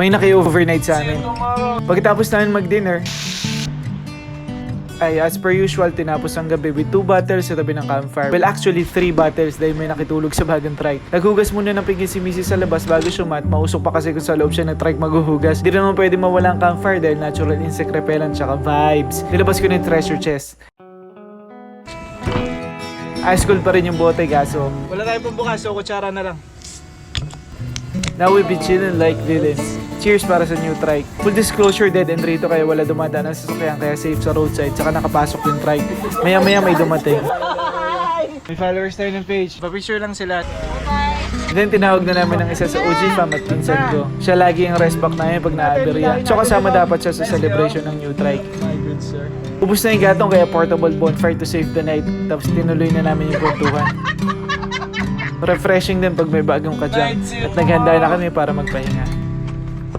May naki-overnight sa amin. Pagkatapos namin mag-dinner, ay as per usual, tinapos ang gabi with 2 bottles sa tabi ng campfire. Well, actually 3 bottles dahil may nakitulog sa bagong trike. Naghugas muna ng pigil si Mrs. sa labas bago sumat. Mausok pa kasi kung sa loob siya ng trike maghuhugas. Di naman pwede mawala ang campfire dahil natural insect repellent tsaka vibes. Nilabas ko na yung treasure chest. Ice cold pa rin yung bote, gaso wala tayo pambukas, so kutsara na lang. Now we be chillin' like villains. Cheers para sa new trike. Full disclosure, dead end rito kaya wala dumadaan ang sasakyan kaya safe sa roadside tsaka nakapasok yung trike. Maya maya may dumating. May followers tayo ng page. Pa-picture lang sila. Then tinawag na namin ng isa sa OG fam at pinsan ko. Siya lagi ang rest back namin pag na-aberya. So kasama dapat siya sa celebration ng new trike. My good sir. Ubus na yung gatong kaya portable bonfire to save the night. Tapos tinuloy na namin yung kwentuhan. Refreshing din pag may bagong kajam. At naghanda na kami para magpahinga.